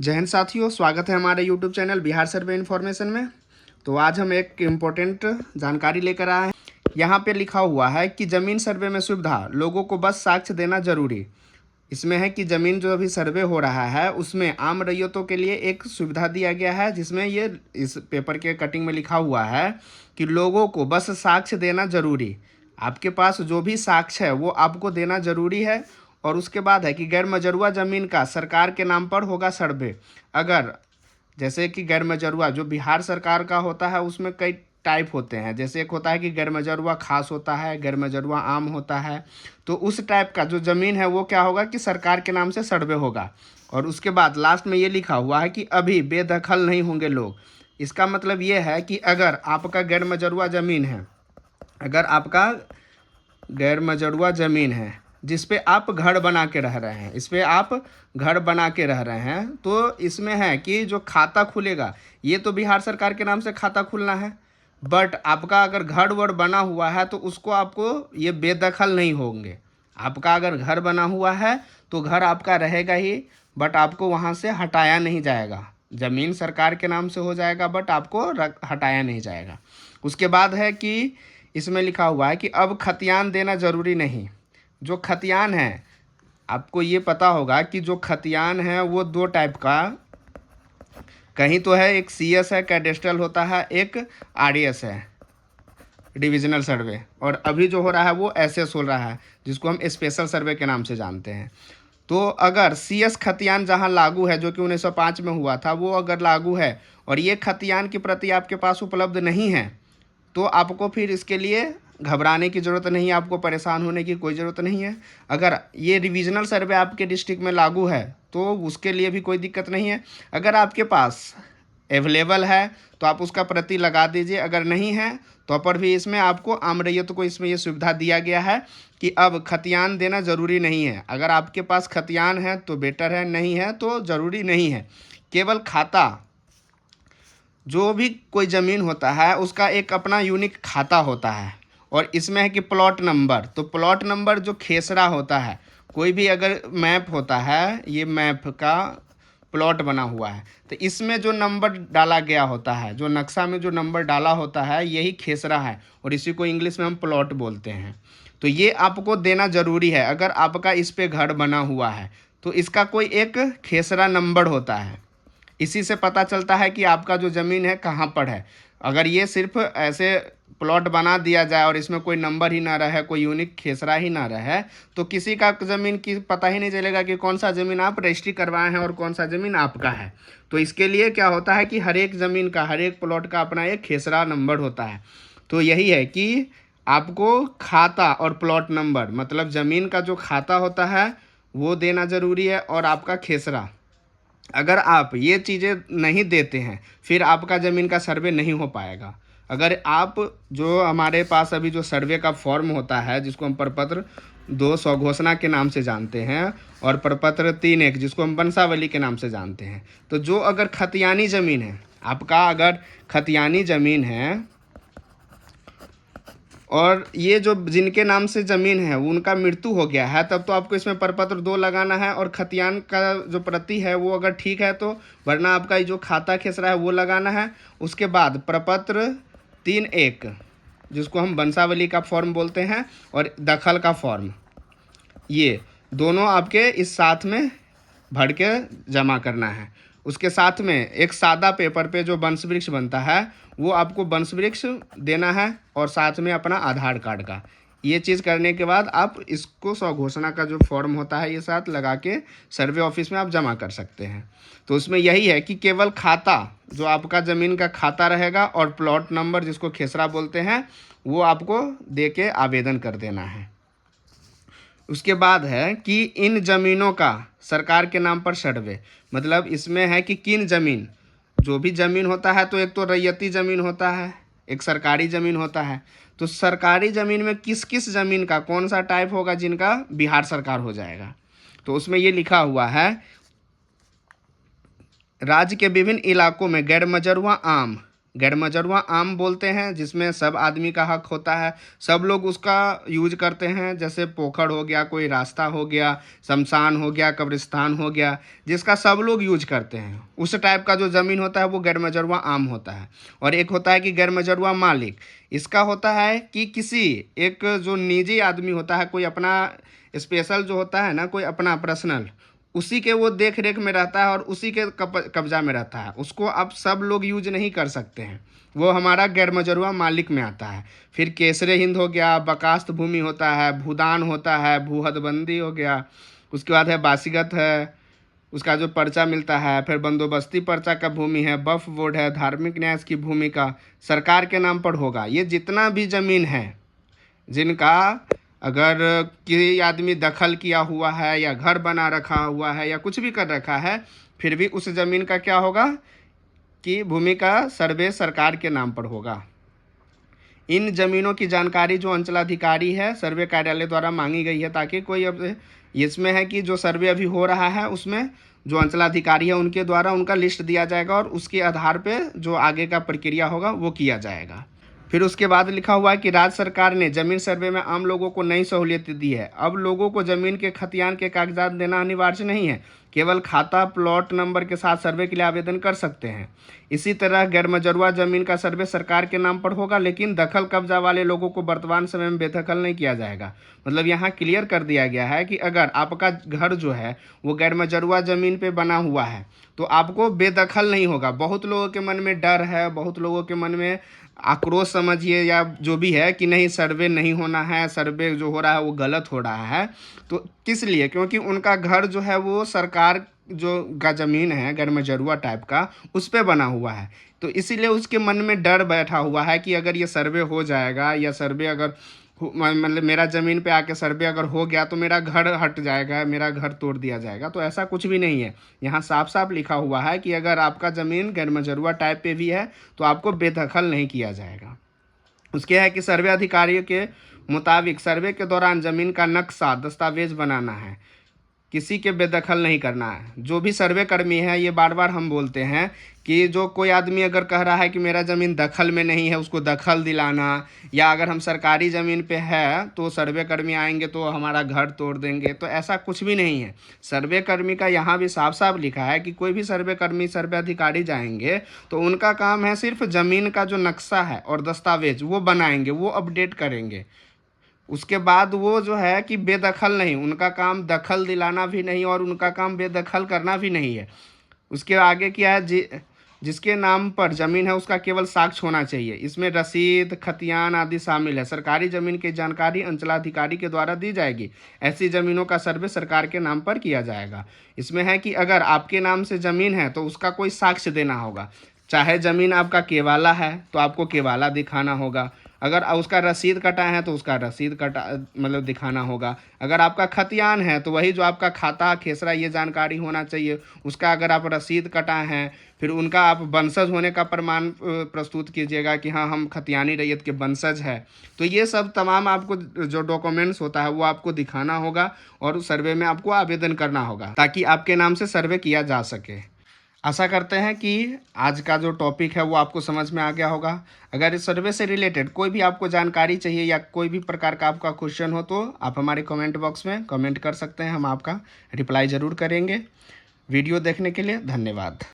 जय हिंद साथियों, स्वागत है हमारे YouTube चैनल बिहार सर्वे इन्फॉर्मेशन में। तो आज हम एक इम्पोर्टेंट जानकारी लेकर आए हैं। यहाँ पे लिखा हुआ है कि ज़मीन सर्वे में सुविधा, लोगों को बस साक्ष्य देना जरूरी। इसमें है कि ज़मीन जो अभी सर्वे हो रहा है उसमें आम रैयतों के लिए एक सुविधा दिया गया है, जिसमें ये इस पेपर के कटिंग में लिखा हुआ है कि लोगों को बस साक्ष्य देना जरूरी। आपके पास जो भी साक्ष्य है वो आपको देना जरूरी है। और उसके बाद है कि गैर मजरूआ ज़मीन का सरकार के नाम पर होगा सर्वे। अगर जैसे कि गैर मजरूआ जो बिहार सरकार का होता है उसमें कई टाइप होते हैं। जैसे एक होता है कि गैर मजरूआ खास होता है, गैर मजरूआ आम होता है। तो उस टाइप का जो ज़मीन है वो क्या होगा कि सरकार के नाम से सर्वे होगा। और उसके बाद लास्ट में ये लिखा हुआ है कि अभी बेदखल नहीं होंगे लोग। इसका मतलब ये है कि अगर आपका गैर मजरूआ ज़मीन है, अगर आपका गैर मजरूआ ज़मीन है जिस पे आप घर बना के रह रहे हैं, इस पे आप घर बना के रह रहे हैं, तो इसमें है कि जो खाता खुलेगा ये तो बिहार सरकार के नाम से खाता खुलना है। बट आपका अगर घर वर बना हुआ है तो उसको आपको ये बेदखल नहीं होंगे। आपका अगर घर बना हुआ है तो घर आपका रहेगा ही, बट आपको वहाँ से हटाया नहीं जाएगा। ज़मीन सरकार के नाम से हो जाएगा बट आपको हटाया नहीं जाएगा। उसके बाद है कि इसमें लिखा हुआ है कि अब खतियान देना ज़रूरी नहीं। जो खतियान है, आपको ये पता होगा कि जो खतियान है वो दो टाइप का, कहीं तो है एक CS है कैडेस्ट्रल होता है, एक RS है डिविजनल सर्वे, और अभी जो हो रहा है वो SS हो रहा है जिसको हम स्पेशल सर्वे के नाम से जानते हैं। तो अगर CS खतियान जहां लागू है, जो कि 1905 में हुआ था, वो अगर लागू है और ये खतियान की प्रति आपके पास उपलब्ध नहीं है तो आपको फिर इसके लिए घबराने की ज़रूरत नहीं है, आपको परेशान होने की कोई ज़रूरत नहीं है। अगर ये रिविजनल सर्वे आपके डिस्ट्रिक्ट में लागू है तो उसके लिए भी कोई दिक्कत नहीं है। अगर आपके पास अवेलेबल है तो आप उसका प्रति लगा दीजिए, अगर नहीं है तो पर भी इसमें आपको आम रैयत को इसमें ये सुविधा दिया गया है कि अब खतियान देना ज़रूरी नहीं है। अगर आपके पास खतियान है तो बेटर है, नहीं है तो ज़रूरी नहीं है। केवल खाता, जो भी कोई ज़मीन होता है उसका एक अपना यूनिक खाता होता है। और इसमें है कि प्लॉट नंबर, तो प्लॉट नंबर जो खेसरा होता है, कोई भी अगर मैप होता है, ये मैप का प्लॉट बना हुआ है तो इसमें जो नंबर डाला गया होता है, जो नक्शा में जो नंबर डाला होता है, यही खेसरा है और इसी को इंग्लिश में हम प्लॉट बोलते हैं। तो ये आपको देना ज़रूरी है। अगर आपका इस पे घर बना हुआ है तो इसका कोई एक खेसरा नंबर होता है, इसी से पता चलता है कि आपका जो ज़मीन है कहाँ पर है। अगर ये सिर्फ ऐसे प्लॉट बना दिया जाए और इसमें कोई नंबर ही ना रहे, कोई यूनिक खेसरा ही ना रहे, तो किसी का ज़मीन की पता ही नहीं चलेगा कि कौन सा ज़मीन आप रजिस्ट्री करवाए हैं और कौन सा ज़मीन आपका है। तो इसके लिए क्या होता है कि हर एक ज़मीन का, हर एक प्लॉट का अपना एक खेसरा नंबर होता है। तो यही है कि आपको खाता और प्लॉट नंबर, मतलब ज़मीन का जो खाता होता है वो देना ज़रूरी है, और आपका खेसरा। अगर आप ये चीज़ें नहीं देते हैं फिर आपका ज़मीन का सर्वे नहीं हो पाएगा। अगर आप, जो हमारे पास अभी जो सर्वे का फॉर्म होता है जिसको हम प्रपत्र 2 स्वघोषणा के नाम से जानते हैं, और प्रपत्र 3(1) जिसको हम वंशावली के नाम से जानते हैं, तो जो अगर खतियानी ज़मीन है, आपका अगर खतियानी ज़मीन है और ये जो जिनके नाम से ज़मीन है उनका मृत्यु हो गया है, तब तो आपको इसमें प्रपत्र 2 लगाना है, और खतियान का जो प्रति है वो अगर ठीक है तो, वरना आपका जो खाता खेसरा है वो लगाना है। उसके बाद प्रपत्र 3(1) जिसको हम वंशावली का फॉर्म बोलते हैं, और दखल का फॉर्म, ये दोनों आपके इस साथ में भर के जमा करना है। उसके साथ में एक सादा पेपर पे जो वंश वृक्ष बनता है वो आपको वंश वृक्ष देना है, और साथ में अपना आधार कार्ड का। ये चीज़ करने के बाद आप इसको स्वघोषणा का जो फॉर्म होता है ये साथ लगा के सर्वे ऑफिस में आप जमा कर सकते हैं। तो उसमें यही है कि केवल खाता, जो आपका ज़मीन का खाता रहेगा, और प्लॉट नंबर जिसको खेसरा बोलते हैं, वो आपको दे के आवेदन कर देना है। उसके बाद है कि इन ज़मीनों का सरकार के नाम पर सर्वे, मतलब इसमें है कि किन ज़मीन, जो भी ज़मीन होता है तो एक तो रैयती ज़मीन होता है, एक सरकारी ज़मीन होता है। तो सरकारी ज़मीन में किस किस ज़मीन का कौन सा टाइप होगा जिनका बिहार सरकार हो जाएगा। तो उसमें ये लिखा हुआ है, राज्य के विभिन्न इलाकों में गैर मजरूआ आम, गैर मजरूआ आम बोलते हैं जिसमें सब आदमी का हक होता है, सब लोग उसका यूज करते हैं, जैसे पोखर हो गया, कोई रास्ता हो गया, शमशान हो गया, कब्रिस्तान हो गया, जिसका सब लोग यूज करते हैं, उस टाइप का जो ज़मीन होता है वो गैर मजरूआ आम होता है। और एक होता है कि गैर मजरूआ मालिक, इसका होता है कि किसी एक जो निजी आदमी होता है, कोई अपना स्पेशल जो होता है ना, कोई अपना पर्सनल, उसी के वो देख रेख में रहता है और उसी के कब्जा में रहता है, उसको अब सब लोग यूज नहीं कर सकते हैं, वो हमारा गैर मजरूआ मालिक में आता है। फिर केसरे हिंद हो गया, बकास्त भूमि होता है, भूदान होता है, भूहदबंदी हो गया, उसके बाद है बासीगत है, उसका जो पर्चा मिलता है, फिर बंदोबस्ती पर्चा का भूमि है, वक्फ बोर्ड है, धार्मिक न्यास की भूमि का सरकार के नाम पर होगा। ये जितना भी ज़मीन है जिनका अगर कोई आदमी दखल किया हुआ है या घर बना रखा हुआ है या कुछ भी कर रखा है, फिर भी उस ज़मीन का क्या होगा कि भूमि का सर्वे सरकार के नाम पर होगा। इन ज़मीनों की जानकारी जो अंचलाधिकारी है सर्वे कार्यालय द्वारा मांगी गई है, ताकि कोई अब इसमें है कि जो सर्वे अभी हो रहा है उसमें जो अंचलाधिकारी है उनके द्वारा उनका लिस्ट दिया जाएगा और उसके आधार पे जो आगे का प्रक्रिया होगा वो किया जाएगा। फिर उसके बाद लिखा हुआ है कि राज्य सरकार ने जमीन सर्वे में आम लोगों को नई सहूलियत दी है। अब लोगों को जमीन के खतियान के कागजात देना अनिवार्य नहीं है, केवल खाता प्लॉट नंबर के साथ सर्वे के लिए आवेदन कर सकते हैं। इसी तरह गैर मजरूआ जमीन का सर्वे सरकार के नाम पर होगा, लेकिन दखल कब्जा वाले लोगों को वर्तमान समय में बेदखल नहीं किया जाएगा। मतलब यहाँ क्लियर कर दिया गया है कि अगर आपका घर जो है वो गैर मजरूआ ज़मीन पे बना हुआ है तो आपको बेदखल नहीं होगा। बहुत लोगों के मन में डर है, बहुत लोगों के मन में आक्रोश समझिए या जो भी है कि नहीं सर्वे नहीं होना है, सर्वे जो हो रहा है वो गलत हो रहा है। तो किस लिए? क्योंकि उनका घर जो है वो सरकार जो का ज़मीन है गैर मजरूआ टाइप का उस पे बना हुआ है, तो इसीलिए उसके मन में डर बैठा हुआ है कि अगर ये सर्वे हो जाएगा या सर्वे अगर मतलब मेरा ज़मीन पे आके सर्वे अगर हो गया तो मेरा घर हट जाएगा, मेरा घर तोड़ दिया जाएगा। तो ऐसा कुछ भी नहीं है, यहाँ साफ साफ लिखा हुआ है कि अगर आपका ज़मीन गैर मजरूआ टाइप पे भी है तो आपको बेदखल नहीं किया जाएगा। उसके है कि सर्वे अधिकारियों के मुताबिक सर्वे के दौरान ज़मीन का नक्शा दस्तावेज बनाना है, किसी के बेदखल नहीं करना है। जो भी सर्वे कर्मी है, ये बार बार हम बोलते हैं कि जो कोई आदमी अगर कह रहा है कि मेरा ज़मीन दखल में नहीं है उसको दखल दिलाना, या अगर हम सरकारी ज़मीन पे है तो सर्वे कर्मी आएंगे तो हमारा घर तोड़ देंगे, तो ऐसा कुछ भी नहीं है। सर्वे कर्मी का यहाँ भी साफ साफ लिखा है कि कोई भी सर्वे कर्मी सर्वे अधिकारी जाएंगे तो उनका काम है सिर्फ ज़मीन का जो नक्शा है और दस्तावेज वो बनाएंगे, वो अपडेट करेंगे। उसके बाद वो जो है कि बेदखल नहीं, उनका काम दखल दिलाना भी नहीं और उनका काम बेदखल करना भी नहीं है। उसके आगे क्या है, जिसके नाम पर ज़मीन है उसका केवल साक्ष्य होना चाहिए। इसमें रसीद, खतियान आदि शामिल है। सरकारी ज़मीन की जानकारी अंचलाधिकारी के द्वारा दी जाएगी। ऐसी ज़मीनों का सर्वे सरकार के नाम पर किया जाएगा। इसमें है कि अगर आपके नाम से ज़मीन है तो उसका कोई साक्ष्य देना होगा। चाहे ज़मीन आपका केवाला है तो आपको केवाला दिखाना होगा, अगर उसका रसीद कटा है तो उसका रसीद कटा मतलब दिखाना होगा। अगर आपका खतियान है तो वही जो आपका खाता खेसरा ये जानकारी होना चाहिए उसका। अगर आप रसीद कटा है फिर उनका आप वंशज होने का प्रमाण प्रस्तुत कीजिएगा कि हाँ हम खतियानी रैयत के वंशज है। तो ये सब तमाम आपको जो डॉक्यूमेंट्स होता है वो आपको दिखाना होगा और सर्वे में आपको आवेदन करना होगा ताकि आपके नाम से सर्वे किया जा सके। आशा करते हैं कि आज का जो टॉपिक है वो आपको समझ में आ गया होगा। अगर इस सर्वे से रिलेटेड कोई भी आपको जानकारी चाहिए या कोई भी प्रकार का आपका क्वेश्चन हो तो आप हमारे कमेंट बॉक्स में कमेंट कर सकते हैं, हम आपका रिप्लाई ज़रूर करेंगे। वीडियो देखने के लिए धन्यवाद।